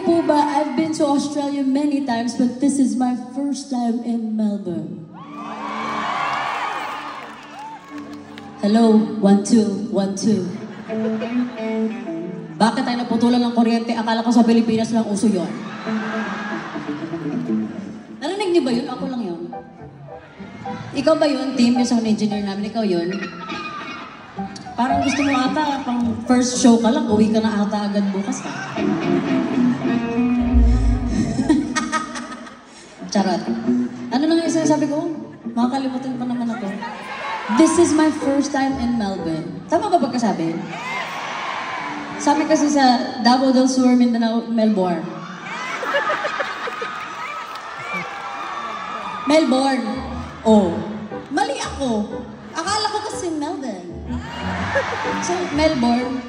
po ba, I've been to Australia many times, but this is my first time in Melbourne. Hello, 1, 2, 1, 2. Bakit tayo naputulan ng kuryente? Akala ko sa Pilipinas lang uso yun. Narinig niyo ba yun? Ako lang yun. Ikaw ba yun, team? Yung sound engineer namin, ikaw yun? Parang gusto mo ata, pang first show ka lang, uwi ka na ata agad bukas ha. Charot. Ano na nga yung sinasabi ko? Makakalimutan pa naman ako. This is my first time in Melbourne. Tama ba pagkasabi? Sabi kasi sa Davao del Sur, Mindanao, Melbourne. Melbourne. Oh. Mali ako. Akala ko kasi Melbourne. So, Melbourne.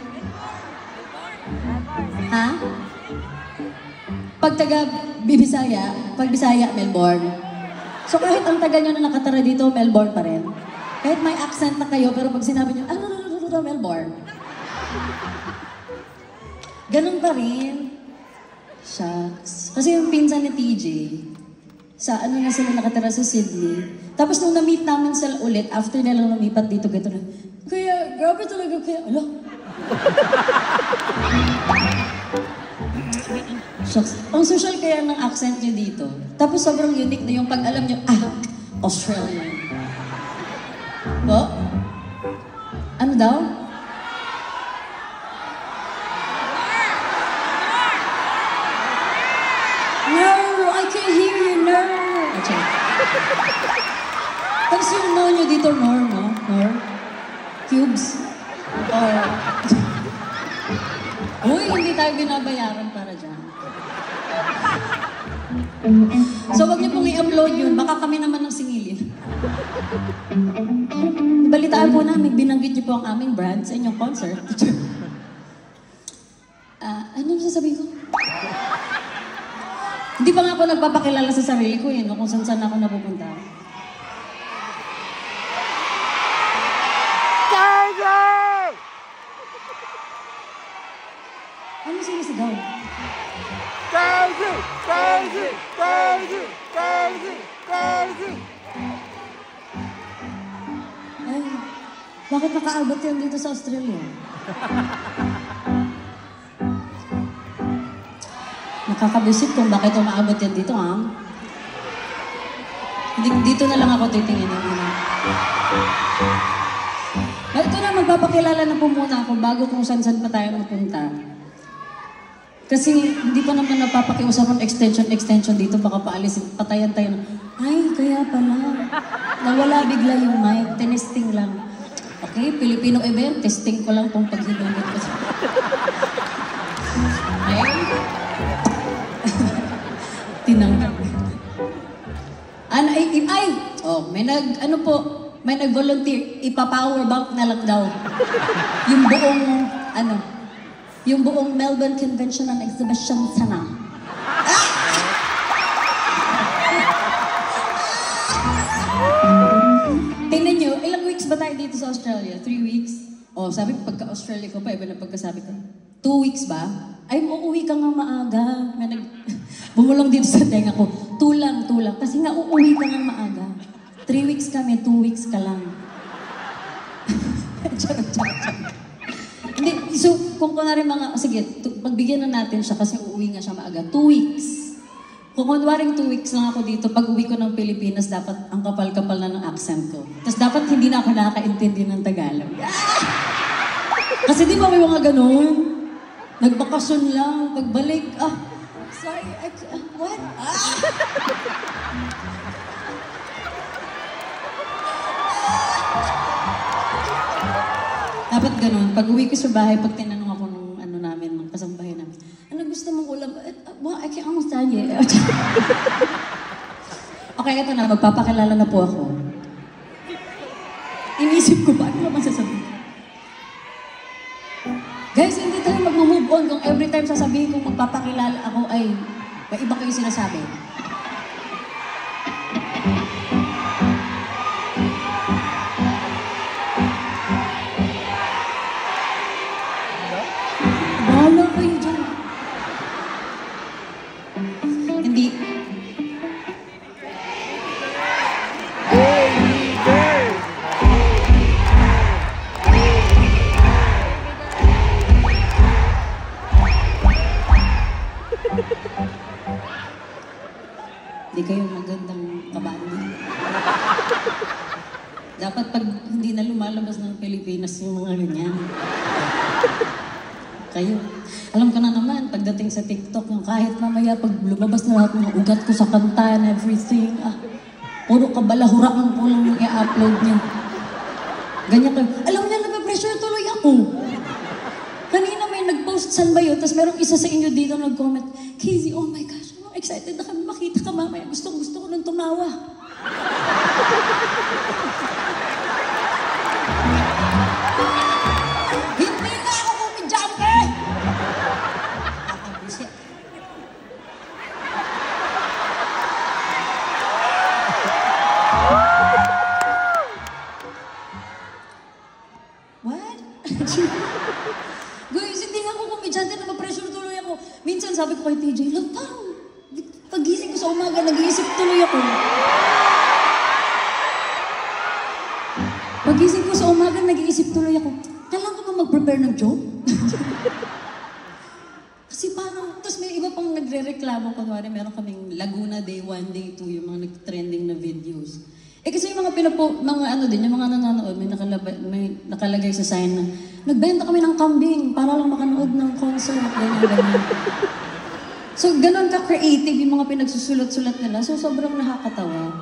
Ha? Pag taga Bisaya, pag Bisaya, Melbourne. So kahit ang taga nyo na nakatara dito, Melbourne pa rin. Kahit may accent na kayo, pero pag sinabi nyo, Melbourne. Ganun pa rin. Shucks. Kasi yung pinsan ni TJ, sa ano na sila nakatira sa Sydney. Tapos nung na-meet namin sila ulit, after nilang lumipat dito, gito na, kaya, grabe talaga kaya, ala. Shucks. Ang social kaya ng accent nyo dito. Tapos sobrang unique na yung pag alam nyo, Australian. Bo? Ano daw? No, I can't hear you, no. Okay. Tapos yung no nyo dito, nor, no? Nor? Cubes? Or... Uy, hindi tayo binabayaran para dyan. So, wag niyo pong i-upload yun. Baka kami naman ng singilin. Balitaan po namin, binanggit niyo po ang aming brand sa inyong concert. Ano sasabihin ko? Hindi pa nga ako nagpapakilala sa sarili ko yun, kung saan ako napupunta. Ano sinisigaw? Crazy! Crazy! Crazy! Crazy! Crazy! Ay, bakit nakaabot yan dito sa Australia? Nakakabisit kung bakit umaabot yan dito, ha? Dito na lang ako titingin. Ito na, magpapakilala na po muna ako bago kung saan-saan pa tayo mapunta. Kasi hindi pa naman napapakiusapan extension dito, baka patayan tayo na, ay, kaya pala. Nawala bigla yung mic, tinesting lang. Okay, Filipino event, testing ko lang kung paghinunod ko. Okay? Tinanggal. May nag-volunteer, ipa-power bank na lang daw. Yung buong Melbourne Convention and Exhibition Center. Tingnan nyo, ilang weeks ba tayo dito sa Australia? 3 weeks? Oh, sabi ko, pagka-Australia ko pa, iba na pagkasabi ko. 2 weeks ba? Ay, uuwi ka nga maaga. Bumulong dito sa tenga ko. Tulang. Kasi nga, uuwi ka nga maaga. 3 weeks kami, 2 weeks ka lang. Charot. Hindi, so kung kunwari sige, pagbigyan na natin siya kasi uuwi nga siya maaga. 2 weeks. Kung kunwaring 2 weeks lang ako dito, pag uwi ko ng Pilipinas, dapat ang kapal-kapal na ng accent ko. Tapos dapat hindi na ako nakakaintindi ng Tagalog. Kasi di ba may mga ganun? Nagbakasyon lang, pagbalik, sorry, what? Dapat ganun. Pag uwi ko sa bahay, pag tinanong ako ng ng kasambahay namin, ano gusto mong ulam? I can't understand you. Okay, ito na. Magpapakilala na po ako. Inisip ko ba? Ano naman sasabihin? Guys, hindi tayo mag-move on kung every time sasabihin kong magpapakilala ako ay may iba kayo sinasabi. Bahala kayo dyan. Dapat pag hindi na lumalabas ng Pilipinas yung mga ganyan. Kayo. Alam ko na naman, pagdating sa TikTok, yung kahit mamaya pag lumabas na lahat ng ugat ko sa kanta and everything, puro kabalahuraan ko lang yung i-upload niyo. Ganyan kayo. Alam niya, nape-pressure tuloy ako. Kanina may nag-post, saan ba yun? Tapos merong isa sa inyo dito nag-comment, Casey, oh my gosh, excited na kami makita ka mamaya. Gusto ko nang tumawa. Hindi na ako kumidyante! Nakabusya. What? Guys, hindi nga ako kumidyante na ma-pressure tuloy ako. Minsan sabi ko kay TJ, lang parang pagising ko sa umaga, nag-iisip tuloy ako. Pagising ko sa umaga, nag-iisip tuloy ako. Kailangan ko ba mag-prepare ng joke? Kasi parang, tapos may iba pang nagre-reklamo. Kunwari, meron kaming Laguna Day 1, Day 2, yung mga nag-trending na videos. Kasi yung mga ano din, yung mga nanonood, may nakalagay sa sign na, nagbenta kami ng kambing para lang makanood ng concert, ganyan. So, ganun ka-creative yung mga pinagsusulat-sulat nila. So, sobrang nakakatawa.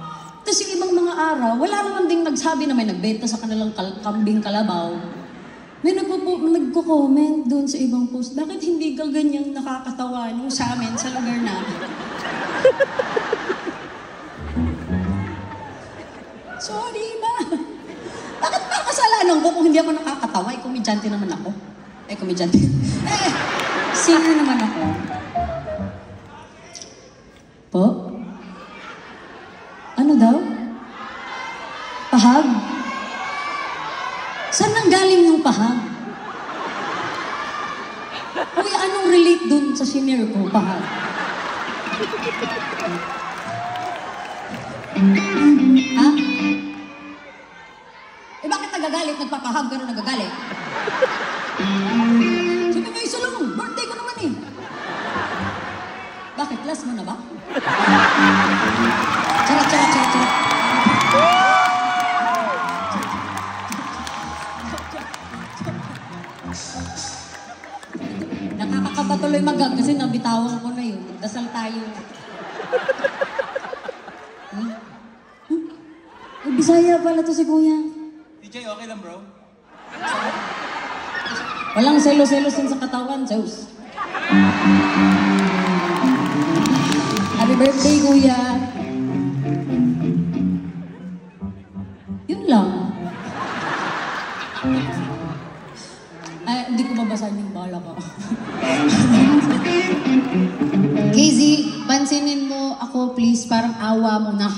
Tapos yung ibang mga araw, wala naman ding nagsabi na may nagbenta sa kanilang kambing kalabaw. May nagko-comment doon sa ibang post, bakit hindi ka ganyang nakakatawa nung sa amin, sa lugar namin? Sorry, ma. Bakit ba kasalanan ko kung hindi ako nakakatawa? Komedyante naman ako. Komedyante. Singer naman ako. Po? Ano daw? Pahag? Saan nanggaling yung pahag? Uy, anong relate dun sa senior ko, pahag? Ha? Bakit nagagalit? Nagpapahag ka na nagagalit? Sabi mo, isa lang, birthday ko naman eh. Bakit? Last mo na ba? Charot. Nakakakaba tuloy magag kasi nabitawan ko na yun. Dasal tayo. Bisaya pala to si Kuya. DJ, okay lang bro? Walang selos-selos din sa katawan, Zeus. Happy birthday, Kuya. Yun lang. Hindi ko mabasahin yung bala ko. Casey, pansinin mo ako, please. Parang awa mo na.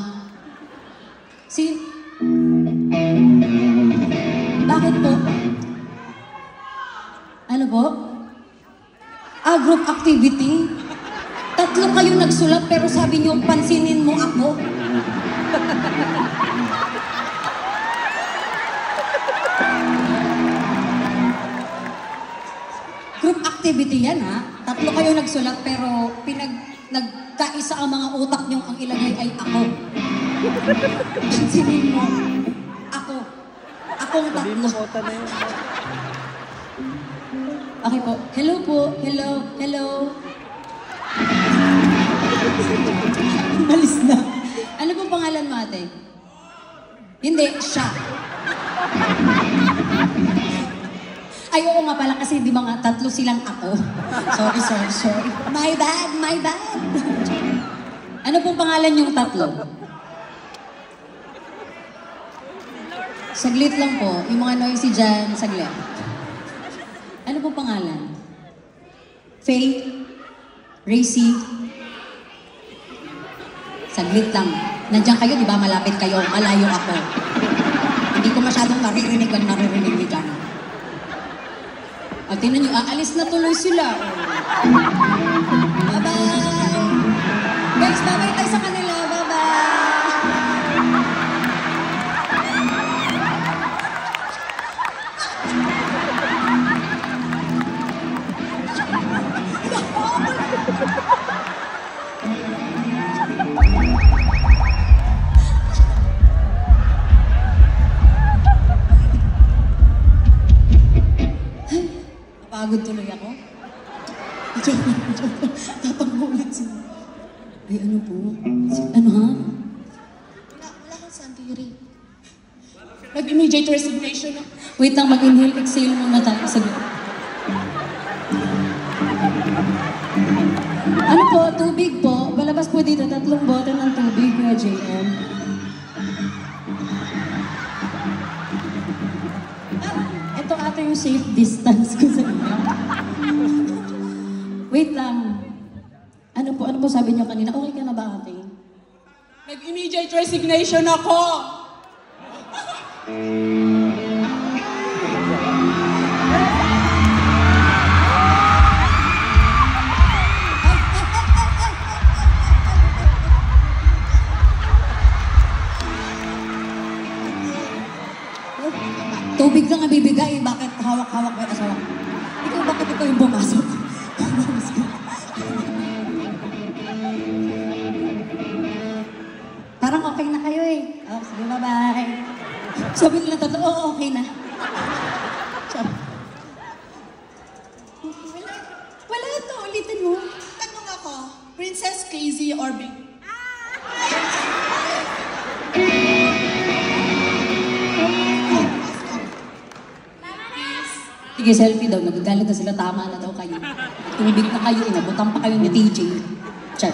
Bakit po? Ano po? Group activity? 3 kayo nagsulat pero sabi niyo, pansinin mo ako. Group activity yan, ha? 3 kayo nagsulat pero nagkaisa ang mga utak niyong ang ilagay ay ako. Pansinin mo. Ako. Akong 3. Okay po. Hello po. Hello. Malis na. Ano pong pangalan mo, ate? Hindi, siya. Ay, oo nga pala kasi di ba nga 3 silang ako. Sorry. My bad. Ano pong pangalan yung 3? Saglit lang po. Yung mga noisy dyan, saglit. Ano pong pangalan? Faye? Racy? Saglit lang. Nandiyan kayo, di ba? Malapit kayo. Malayo ako. Hindi ko masyadong naririnig ang naririnig ni Jan. At tinan nyo, aalis na tuloy sila. Bye-bye! Guys, bye-bye tayo sa kanila. Bye-bye! Napagod tuloy ako. Tatangulit siya. Ay, ano po? Ano ha? Wala kang sandiri. Nag-immediate resignation na. Wait lang, mag-inhale, exhale muna tayo. Sabi. Ano po, tubig po. Balabas po dito, 3 bote ng tubig, Kuya JM. Ito ata yung safe distance ko sa inyo. Wait lang. Ano po sabi niyo kanina? Okay ka na ba, ate? Nag-immediate resignation ako. Tubig lang ang bibigay. Bakit hawak-hawak may asawa? Bakit ikaw yung pumasok? Parang okay na kayo eh. Oh, sige, bye-bye. Sabi nila tatlo, oh, okay na. Sabi. Wala ito, ulitin mo. Tanong ako, Princess KZ or Big... Sige, selfie daw. Nagagalit na sila. Tama na daw kayo. Tubig na kayo. Inabutan pa kayo ni TJ. Cha.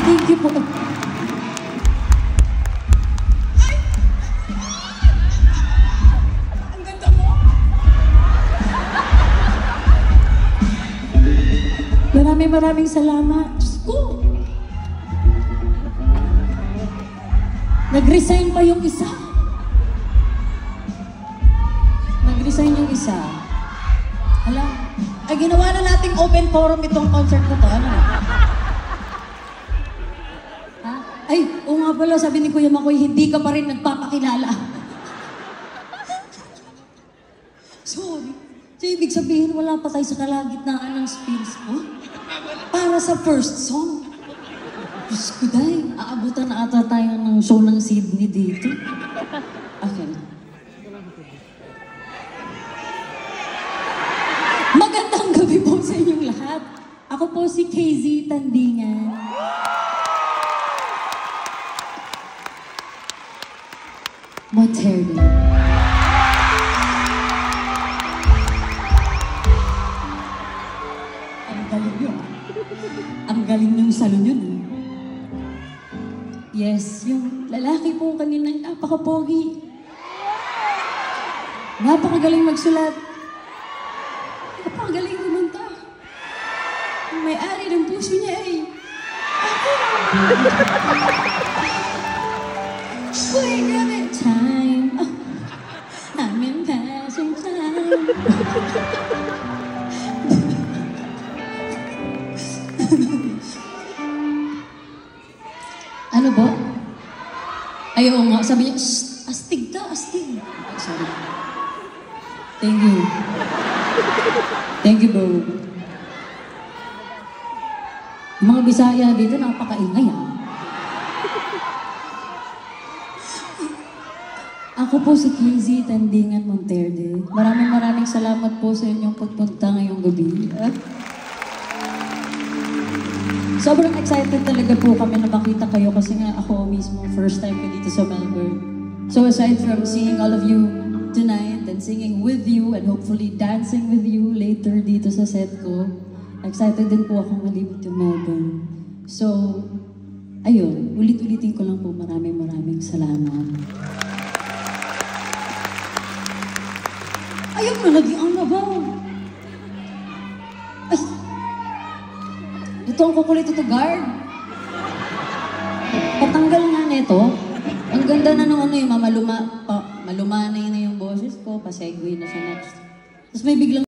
Thank you po. Ang ganda mo. Maraming salamat. Diyos ko. Nag-resign pa yung isa. Nag-resign yung isa. Hala. Ay, ginawa na nating open forum itong concert na to. Ano? Ha? Ay, oo nga pala, sabi ni Kuya Makoy, hindi ka pa rin nagpapakilala. Sorry. So, ibig sabihin, wala pa tayo sa kalagitnaan ng spills mo? Para sa first song. Diyos ko, day, aabutan na ata tayo ng show ng Sydney dito. Okay. Magandang gabi po sa inyong lahat. Ako po si KZ Tandingan. Monterde. Ang galing yun. Ang galing ng salon yun. Yes, yung lalaki po kanina, napaka-pogi. Napakagaling magsulat. Napakagaling kumanta. Ang may-ari ng puso niya ay... We got it time. Oh, I'm in passing time. Ano ba? Ay, oo nga. Sabi niya, shh, astig ka, astig. Ay, sorry. Thank you. Thank you, bro. Mga Bisaya dito, napakaingay, ha? Ako po si KZ Tandingan Monterde. Maraming salamat po sa inyong pagpunta ngayong gabi. Sobrang excited talaga po kami na makita kayo kasi nga ako mismo first time ko dito sa Melbourne. So aside from seeing all of you tonight and singing with you and hopefully dancing with you later dito sa set ko, excited din po akong malibot yung Melbourne. So, ayun, ulit-ulitin ko lang po maraming salamat. Ayun na, lagi ang nabaw. Ay, ito ang kukulit ito, guard. Patanggal nga nito. Ang ganda na nung ano yung malumanay na yung boses ko. Pa-segue na siya next. Tapos may biglang